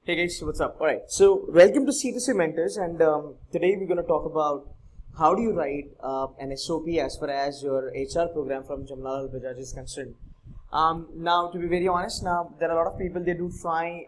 Hey guys, what's up? Alright, so welcome to C2C Mentors, and today we're going to talk about how do you write an SOP as far as your HR program from Jamnalal Bajaj is concerned. Now, to be very honest, now there are a lot of people, they do try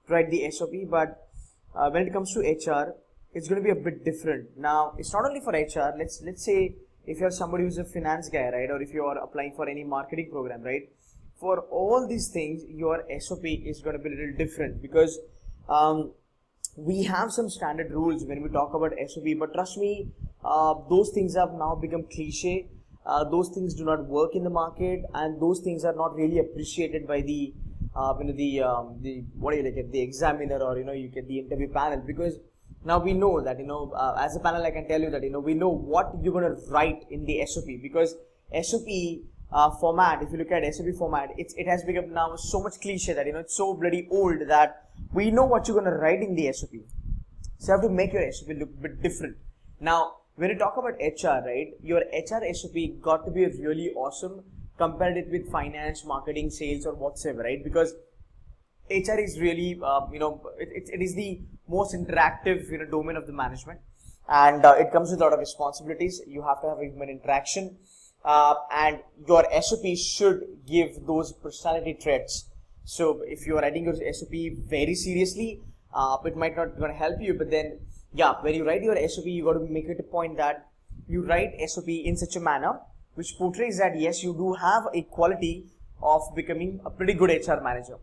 write the SOP, but when it comes to HR, it's going to be a bit different. Now, it's not only for HR. Let's say if you're somebody who's a finance guy, right, or if you are applying for any marketing program, right. For all these things, your SOP is going to be a little different because we have some standard rules when we talk about SOP, but trust me, those things have now become cliche. Those things do not work in the market, and those things are not really appreciated by the the examiner, or you get the interview panel, because now we know that as a panel I can tell you that we know what you're going to write in the SOP, because SOP format, if you look at SOP format, it has become now so much cliche that it's so bloody old that we know what you're going to write in the SOP. So you have to make your SOP look a bit different. Now, when you talk about HR, right, your HR SOP got to be really awesome. Compared it with finance, marketing, sales, or whatsoever, right? Because HR is really, it is the most interactive, domain of the management, and it comes with a lot of responsibilities. You have to have a human interaction. And your SOP should give those personality traits. So if you are writing your SOP very seriously, it might not going to help you. But then, when you write your SOP, you got to make it a point that you write SOP in such a manner which portrays that yes, you do have a quality of becoming a pretty good HR manager.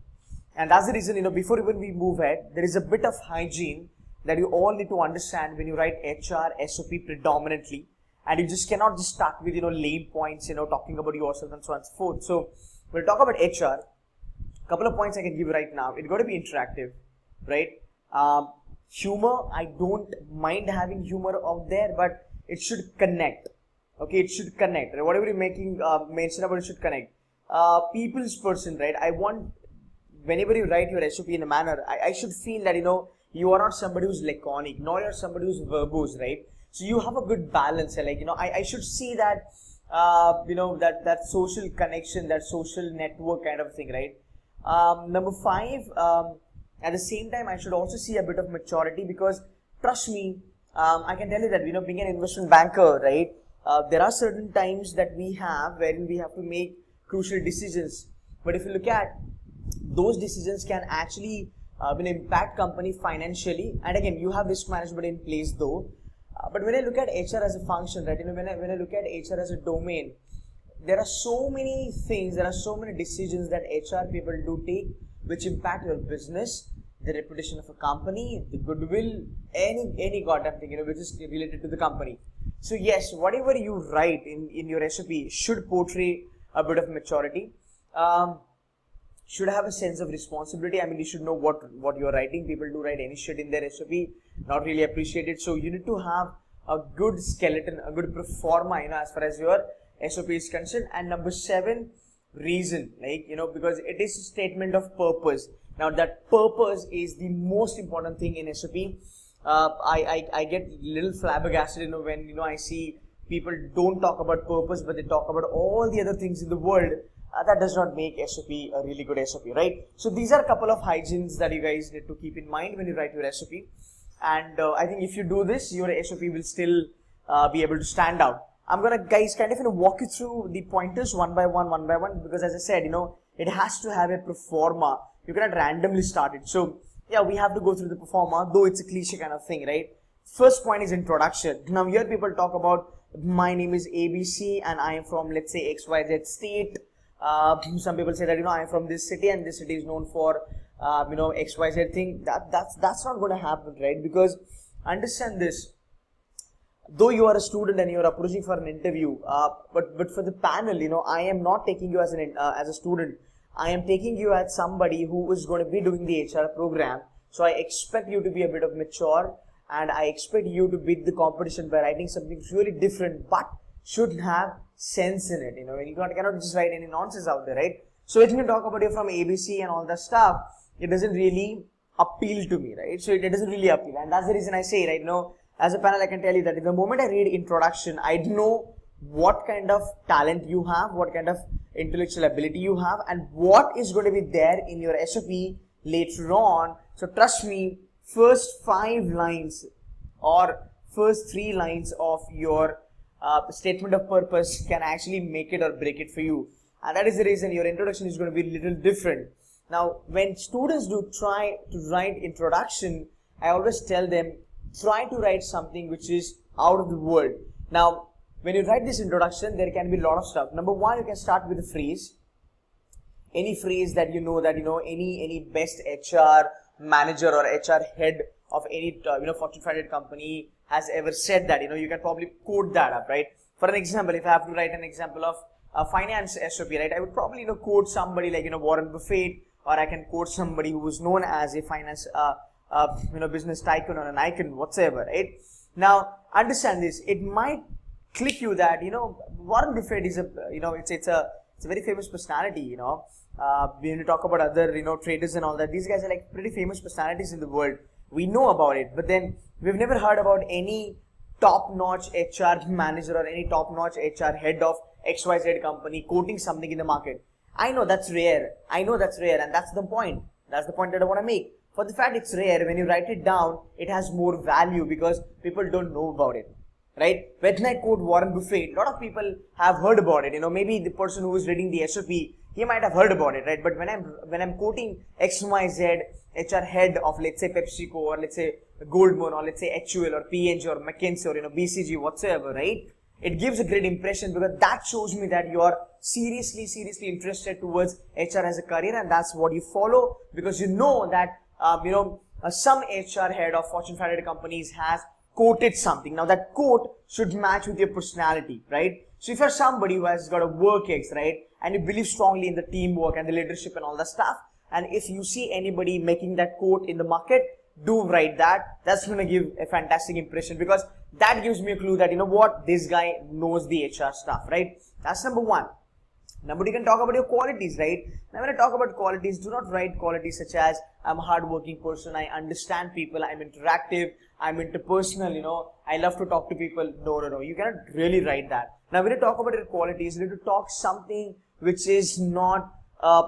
And that's the reason, before even we move ahead, there is a bit of hygiene that you all need to understand when you write HR SOP predominantly. And you just cannot just start with, lame points, talking about yourself and so on and so forth. So, when we talk about HR, a couple of points I can give right now. It's got to be interactive, right? Humor, I don't mind having humor out there, but it should connect. Okay, it should connect. Right? Whatever you're making mention about, it should connect. People's person, right? I want, whenever you write your SOP in a manner, I should feel that, you are not somebody who's laconic, nor you're somebody who's verbose, right? So you have a good balance, I should see that, that social connection, that social network kind of thing, right? Number 5, at the same time, I should also see a bit of maturity, because trust me, I can tell you that, being an investment banker, right? There are certain times that we have wherein we have to make crucial decisions. But if you look at those decisions can actually impact company financially. And again, you have risk management in place though. But when I look at HR as a function, right, when I look at HR as a domain, there are so many things, there are so many decisions that HR people do take which impact your business, the reputation of a company, the goodwill, any goddamn thing, which is related to the company. So yes, whatever you write in your SOP should portray a bit of maturity, should have a sense of responsibility. I mean, you should know what you're writing. People do write any shit in their SOP, not really appreciate it. So you need to have a good skeleton, a good pro forma, as far as your SOP is concerned. And number 7, reason, because it is a statement of purpose. Now that purpose is the most important thing in SOP. I get little flabbergasted, when, I see people don't talk about purpose, but they talk about all the other things in the world. That does not make SOP a really good SOP, right? So these are a couple of hygienes that you guys need to keep in mind when you write your SOP. And I think if you do this, your SOP will still be able to stand out. I'm going to, guys, kind of walk you through the pointers one by one, because as I said, it has to have a pro forma. You cannot randomly start it. So yeah, we have to go through the pro forma, though it's a cliche kind of thing, right? First point is introduction. Now here people talk about, my name is ABC and I am from, let's say, XYZ state. Some people say that, I am from this city and this city is known for, XYZ thing. That's not going to happen, right? Because understand this, though you are a student and you are approaching for an interview, but for the panel, I am not taking you as a student. I am taking you as somebody who is going to be doing the HR program. So I expect you to be a bit of mature, and I expect you to beat the competition by writing something really different, but should have sense in it. You cannot just write any nonsense out there, right? So when you talk about you're from ABC and all that stuff, it doesn't really appeal to me, right? So it doesn't really appeal, and that's the reason I say, right, as a panel, I can tell you that the moment I read introduction, I know what kind of talent you have, what kind of intellectual ability you have, and what is going to be there in your SOP later on. So trust me, first 5 lines or first 3 lines of your statement of purpose can actually make it or break it for you. And that is the reason your introduction is going to be a little different. Now, when students do try to write introduction, I always tell them, try to write something which is out of the world. Now, when you write this introduction, there can be a lot of stuff. Number one, you can start with a phrase. Any phrase that any best HR manager or HR head of any Fortune 500 company has ever said that. You can probably quote that up, right? For an example, if I have to write an example of a finance SOP, right, I would probably quote somebody like Warren Buffett, or I can quote somebody who is known as a finance business tycoon or an icon whatsoever, right? Now understand this, it might click you that Warren Buffett is it's a very famous personality. When you talk about other traders and all that, these guys are like pretty famous personalities in the world. We know about it, but then we've never heard about any top-notch HR manager or any top-notch HR head of XYZ company quoting something in the market. I know that's rare, and that's the point. That's the point that I want to make. For the fact it's rare, when you write it down, it has more value because people don't know about it, right? When I quote Warren Buffett, a lot of people have heard about it. Maybe the person who is reading the SOP, he might have heard about it, right? But when I'm quoting XYZ HR head of, let's say, PepsiCo, or let's say Goldman, or let's say HUL or P&G or McKinsey or BCG whatsoever, right? It gives a great impression because that shows me that you are seriously interested towards HR as a career, and that's what you follow, because you know that some HR head of Fortune 500 companies has quoted something. Now that quote should match with your personality, right? So if you're somebody who has got a work ethic, right, and you believe strongly in the teamwork and the leadership and all that stuff, and if you see anybody making that quote in the market, do write that. That's going to give a fantastic impression, because that gives me a clue that this guy knows the HR stuff, right? That's number one. Number two, you can talk about your qualities, right? Now when I talk about qualities, do not write qualities such as I'm a hardworking person, I understand people, I'm interactive, I'm interpersonal, I love to talk to people. No. You cannot really write that. Now when you talk about your qualities, you need to talk something which is not a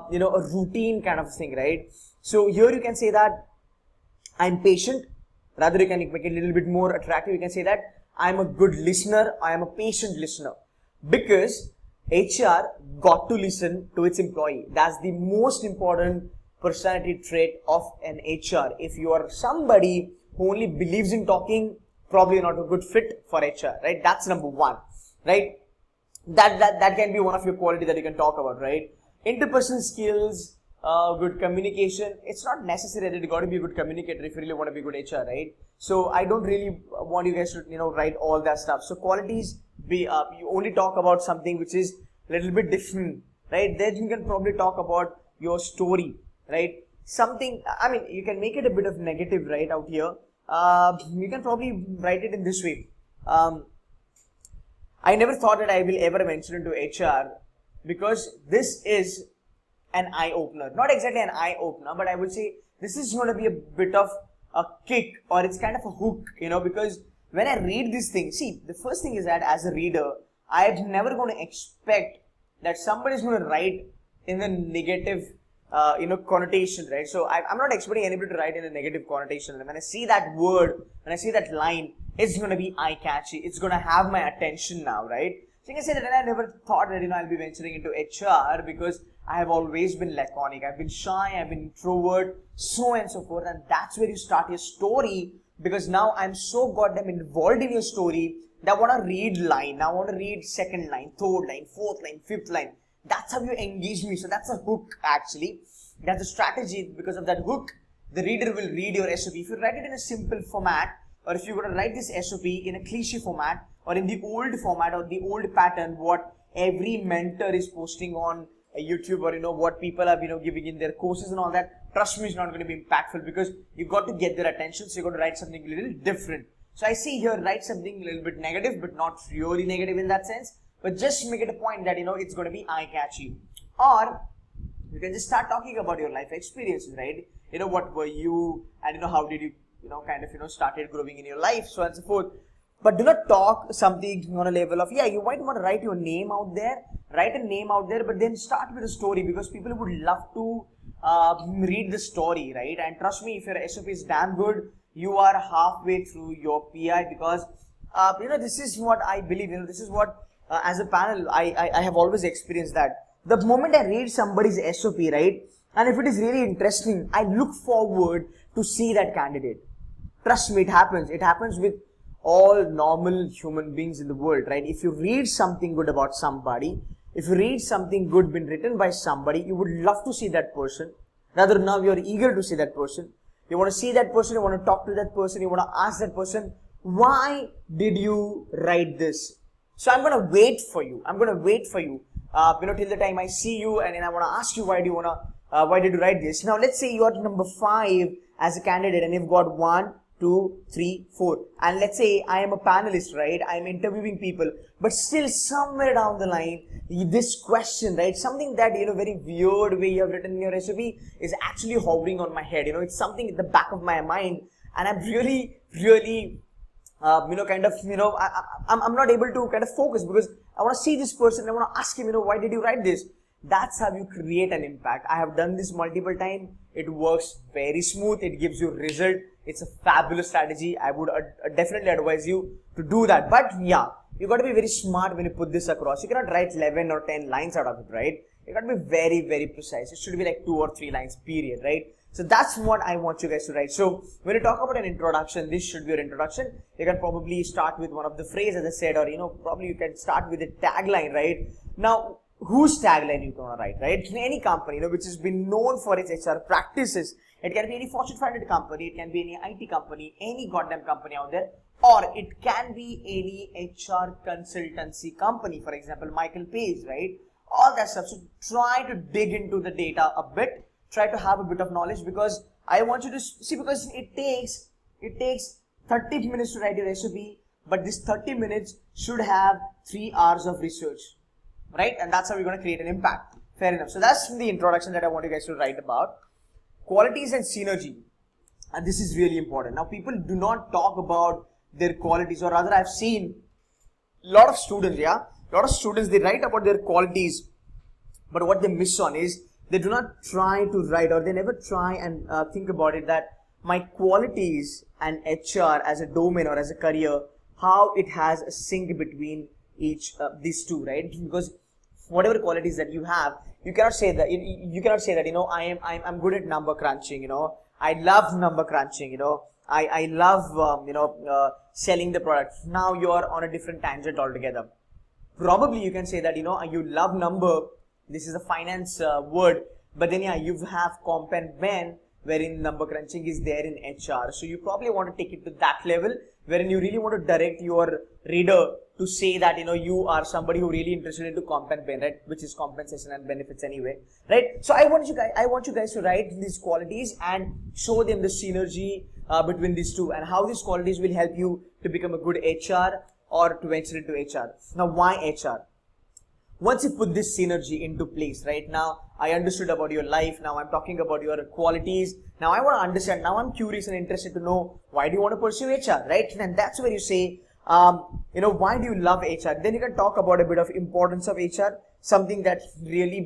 routine kind of thing, right? So here you can say that I'm patient. Rather, you can make it a little bit more attractive. You can say that I'm a good listener. I am a patient listener, because HR got to listen to its employee. That's the most important personality trait of an HR. If you are somebody who only believes in talking, probably not a good fit for HR, right? That's number one, right? That can be one of your qualities that you can talk about, right? Interpersonal skills, good communication. It's not necessary that you got to be a good communicator if you really want to be good HR, right? So I don't really want you guys to write all that stuff. So qualities, you only talk about something which is a little bit different, right? Then you can probably talk about your story, right? Something, you can make it a bit of negative, right, out here. You can probably write it in this way. I never thought that I will ever venture into HR, because this is an eye-opener. Not exactly an eye-opener, but I would say this is going to be a bit of a kick, or it's kind of a hook, because when I read this thing, see, the first thing is that as a reader, I'm never going to expect that somebody is going to write in a negative, connotation, right? So I'm not expecting anybody to write in a negative connotation. And when I see that word, when I see that line, it's going to be eye-catchy. It's going to have my attention now, right? So you can say that I never thought that, I'll be venturing into HR, because I have always been laconic. I've been shy, I've been introvert, so on and so forth. And that's where you start your story, because now I'm so goddamn involved in your story that I want to read line. Now I want to read second line, third line, fourth line, fifth line. That's how you engage me. So that's a hook, actually. That's a strategy. Because of that hook, the reader will read your SOP. If you write it in a simple format, or if you're going to write this SOP in a cliche format, or in the old format, or the old pattern, what every mentor is posting on YouTube, or what people are giving in their courses and all that, trust me, it's not going to be impactful, because you got to get their attention. So you got to write something a little different. So I see here, write something a little bit negative, but not really negative in that sense, but just make it a point that it's going to be eye-catchy. Or you can just start talking about your life experiences, right? What were you, and how did you started growing in your life, so on and so forth. But do not talk something on a level of, you might want to write your name out there, write a name out there, but then start with a story, because people would love to read the story, right? And trust me, if your SOP is damn good, you are halfway through your PI, because this is what I believe. This is what as a panel I have always experienced, that the moment I read somebody's SOP, right, and if it is really interesting, I look forward to see that candidate. Trust me, it happens. It happens with all normal human beings in the world, right? If you read something good about somebody, if you read something good been written by somebody, you would love to see that person. Rather, now you're eager to see that person. You want to see that person, you want to talk to that person, you want to ask that person, why did you write this? So I'm going to wait for you. I'm going to wait for you, till the time I see you, and then I want to ask you, why did you write this? Now, let's say you are number 5 as a candidate, and you've got 1, 2, 3, 4. And let's say I am a panelist, right? I'm interviewing people, but still somewhere down the line, this question, right? Something that, very weird way you have written in your SOP is actually hovering on my head. It's something in the back of my mind, and I'm really, I'm not able to kind of focus, because I want to see this person. I want to ask him, why did you write this? That's how you create an impact. I have done this multiple times. It works very smooth. It gives you result. It's a fabulous strategy. I would definitely advise you to do that. But yeah, you got to be very smart when you put this across. You cannot write 11 or 10 lines out of it, right? You got to be very, very precise. It should be like 2 or 3 lines, period, right? So that's what I want you guys to write. So when you talk about an introduction, this should be your introduction. You can probably start with one of the phrases, as I said, or probably you can start with a tagline, right? Now, whose tagline you gonna write, right? In any company, which has been known for its HR practices. It can be any Fortune 500 company, it can be any IT company, any goddamn company out there, or it can be any HR consultancy company, for example, Michael Page, right? All that stuff. So try to dig into the data a bit, try to have a bit of knowledge, because I want you to see, because it takes 30 minutes to write your SOP, but this 30 minutes should have 3 hours of research. Right? And that's how we're going to create an impact. Fair enough. So that's the introduction that I want you guys to write about. Qualities and synergy. And this is really important. Now, people do not talk about their qualities, or rather I've seen a lot of students, they write about their qualities, but what they miss on is they do not try to write, or they never try and think about it, that my qualities and HR as a domain or as a career, how it has a sync between these two, right? Because whatever qualities that you have, you cannot say that I'm good at number crunching, I love number crunching, I love selling the product. Now you are on a different tangent altogether. Probably you can say that you love number, this is a finance word, but then you have comp and ben, wherein number crunching is there in HR. So you probably want to take it to that level, wherein you really want to direct your reader to say that you are somebody who really interested into comp and ben, right, which is compensation and benefits anyway, right? So I want you guys to write these qualities and show them the synergy between these two, and how these qualities will help you to become a good HR or to venture into HR. Now, why HR? Once you put this synergy into place, right, now I understood about your life, now I'm talking about your qualities, now I want to understand, now I'm curious and interested to know, why do you want to pursue HR, right? And that's where you say, why do you love HR? Then you can talk about a bit of importance of HR, something that really,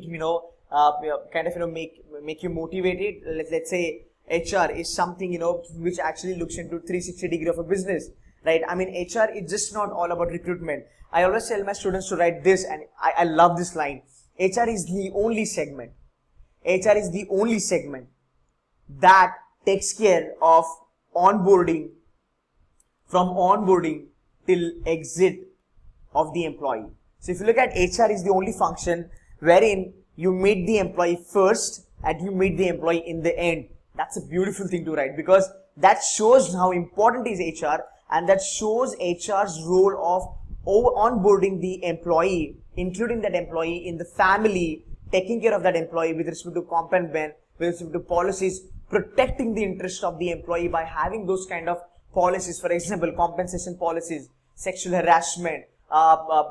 make you motivated. Let's say HR is something, which actually looks into 360 degree of a business, right? I mean, HR is just not all about recruitment. I always tell my students to write this, and I love this line. HR is the only segment. HR is the only segment that takes care of onboarding, from onboarding till exit of the employee. So if you look at HR is the only function wherein you meet the employee first and you meet the employee in the end. That's a beautiful thing to write, because that shows how important is HR, and that shows HR's role of onboarding the employee, including that employee in the family, taking care of that employee with respect to comp and ben, with respect to policies, protecting the interest of the employee by having those kind of policies. For example, compensation policies, sexual harassment,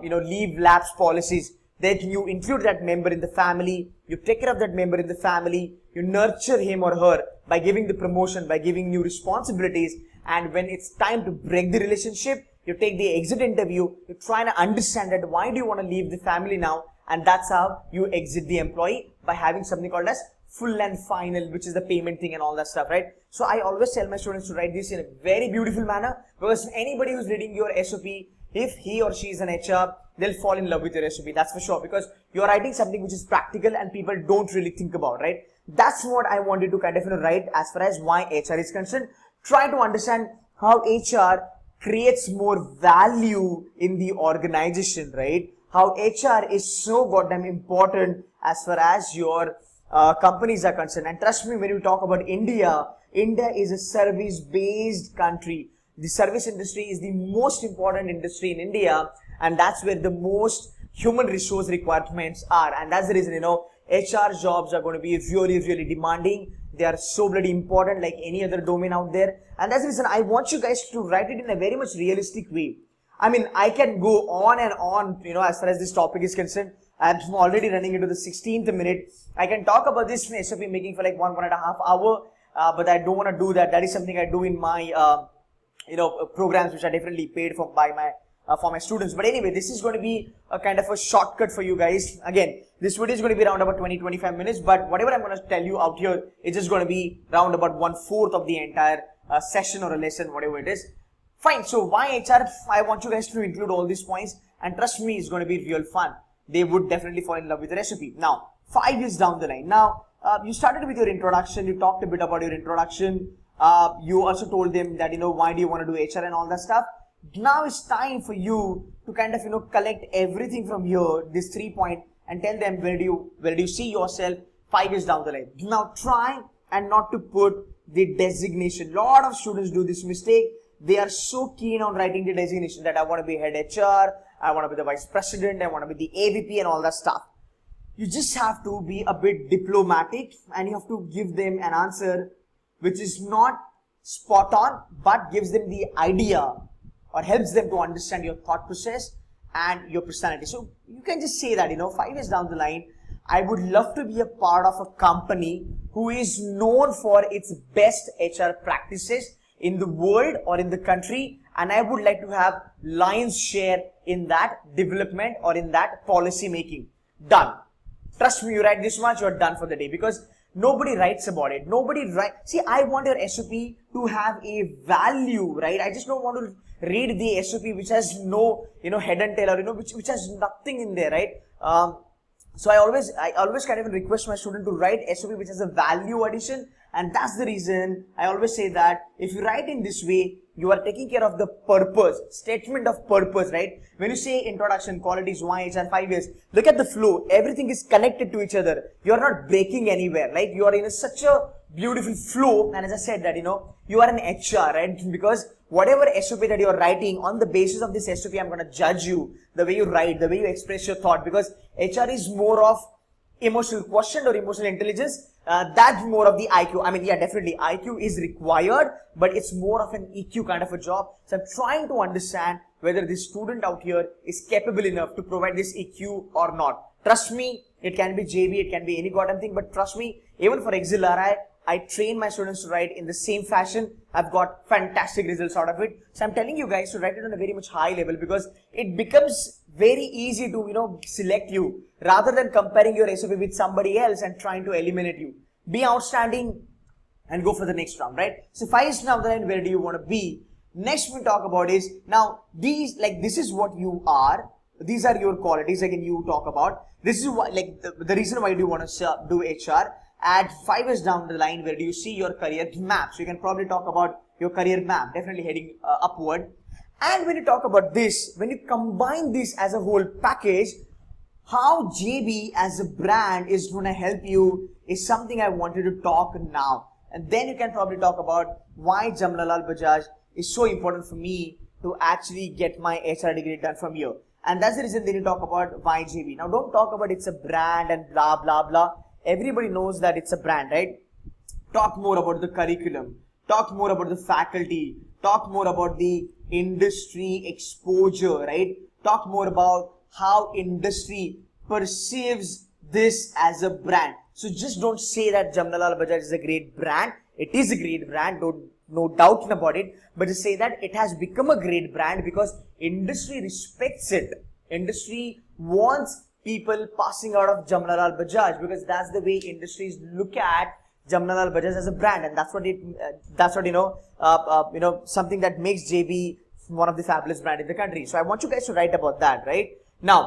leave lapse policies. That you include that member in the family, you take care of that member in the family, you nurture him or her by giving the promotion, by giving new responsibilities, and when it's time to break the relationship, you take the exit interview, you try to understand that why do you want to leave the family now, and that's how you exit the employee, by having something called as full and final, which is the payment thing and all that stuff, right? So I always tell my students to write this in a very beautiful manner, because anybody who's reading your SOP, if he or she is an HR, they'll fall in love with your SOP, that's for sure, because you're writing something which is practical and people don't really think about, right? That's what I wanted to kind of write as far as why HR is concerned. Try to understand how HR creates more value in the organization, right? How HR is so goddamn important as far as your companies are concerned. And trust me, when you talk about India, India is a service-based country. The service industry is the most important industry in India, and that's where the most human resource requirements are. And that's the reason, HR jobs are going to be really, really demanding. They are so bloody important, like any other domain out there. And that's the reason I want you guys to write it in a very much realistic way. I mean, I can go on and on, as far as this topic is concerned. I'm already running into the 16th minute. I can talk about this SOP making for like 1.5 hours, but I don't want to do that. That is something I do in my, programs which are definitely paid for by my students. But anyway, this is going to be a kind of a shortcut for you guys. Again, this video is going to be around about 20-25 minutes, but whatever I'm going to tell you out here, it's just going to be around about 1/4 of the entire session or a lesson, whatever it is. Fine. So why HR? I want you guys to include all these points, and trust me, it's going to be real fun. They would definitely fall in love with the recipe. Now, 5 years down the line. Now, you started with your introduction. You talked a bit about your introduction. You also told them that, why do you want to do HR and all that stuff. Now it's time for you to kind of, collect everything from here, this 3 point, and tell them where do you see yourself 5 years down the line. Now, try and not to put the designation. Lot of students do this mistake. They are so keen on writing the designation that I want to be head HR, I want to be the vice president, I want to be the AVP and all that stuff. You just have to be a bit diplomatic, and you have to give them an answer which is not spot on, but gives them the idea or helps them to understand your thought process and your personality. So you can just say that, 5 years down the line, I would love to be a part of a company who is known for its best HR practices in the world or in the country, and I would like to have lion's share in that development or in that policy making. Done. Trust me, you write this much, you're done for the day, because nobody writes about it. See, I want your SOP to have a value, right? I just don't want to read the SOP which has no, head and tail, or, which has nothing in there, right? So I always kind of request my student to write SOP which has a value addition, and that's the reason I always say that if you write in this way, you are taking care of the purpose, statement of purpose, right? When you say introduction, qualities, why HR, 5 years, look at the flow. Everything is connected to each other. You are not breaking anywhere, right? You are in such a beautiful flow, and as I said that, you are an HR, right? Because whatever SOP that you are writing, on the basis of this SOP, I'm going to judge you, the way you write, the way you express your thought, because HR is more of emotional quotient or emotional intelligence. That's more of the IQ. I mean, yeah, definitely IQ is required, but it's more of an EQ kind of a job. So I'm trying to understand whether this student out here is capable enough to provide this EQ or not. Trust me, it can be JB, it can be any goddamn thing, but trust me, even for XLRI, I train my students to write in the same fashion. I've got fantastic results out of it. So I'm telling you guys to write it on a very much high level, because it becomes very easy to, select you rather than comparing your SOP with somebody else and trying to eliminate you. Be outstanding and go for the next round, right? So 5 years down the line, where do you want to be? Next we talk about is, now this is what you are. These are your qualities. Again, you talk about, this is what, the reason why do you want to do HR. At 5 years down the line, where do you see your career map? So you can probably talk about your career map, definitely heading upward. And when you talk about this, when you combine this as a whole package, how JB as a brand is going to help you is something I wanted to talk now. And then you can probably talk about why Jamnalal Bajaj is so important for me to actually get my HR degree done from here. And that's the reason then you talk about why JB. Now don't talk about it's a brand and blah, blah, blah. Everybody knows that it's a brand, right? Talk more about the curriculum. Talk more about the faculty. Talk more about the industry exposure, right? Talk more about how industry perceives this as a brand. So just don't say that Jamnalal Bajaj is a great brand. It is a great brand, no doubt about it. But just say that it has become a great brand because industry respects it. Industry wants people passing out of Jamnalal Bajaj, because that's the way industries look at Jamnalal Bajaj as a brand, and that's what something that makes JB one of the fabulous brand in the country. So I want you guys to write about that, right? Now,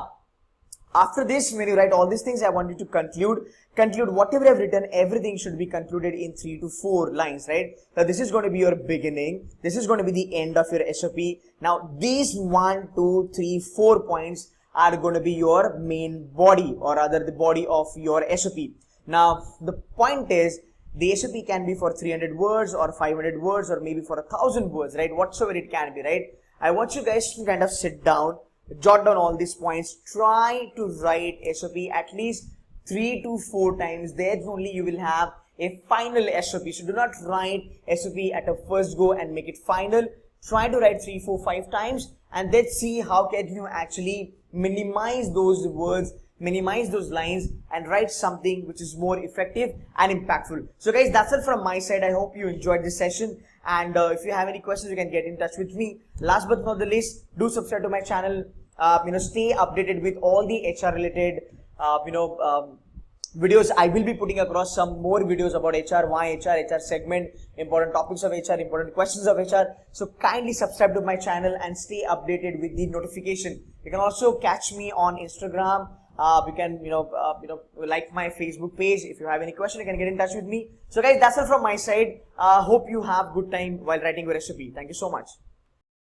after this, when you write all these things, I want you to conclude whatever I've written. Everything should be concluded in 3 to 4 lines, right? Now, this is going to be your beginning. This is going to be the end of your SOP. Now, these 1, 2, 3, 4 points are going to be your main body, or rather the body of your SOP. Now, the point is, the SOP can be for 300 words or 500 words or maybe for 1,000 words, right? Whatsoever it can be, right? I want you guys to kind of sit down, jot down all these points, try to write SOP at least 3 to 4 times. Then only you will have a final SOP. So do not write SOP at a first go and make it final. Try to write 3, 4, 5 times, and let's see how can you actually minimize those words, minimize those lines, and write something which is more effective and impactful. So guys, that's it from my side. I hope you enjoyed this session, and if you have any questions, you can get in touch with me. Last but not the least, do subscribe to my channel. Stay updated with all the HR related videos. I will be putting across some more videos about HR, why HR segment, important topics of HR, important questions of HR. So kindly subscribe to my channel and stay updated with the notification. You can also catch me on Instagram. You can like my Facebook page. If you have any question, you can get in touch with me. So guys, that's all from my side. Hope you have good time while writing your SOP. Thank you so much.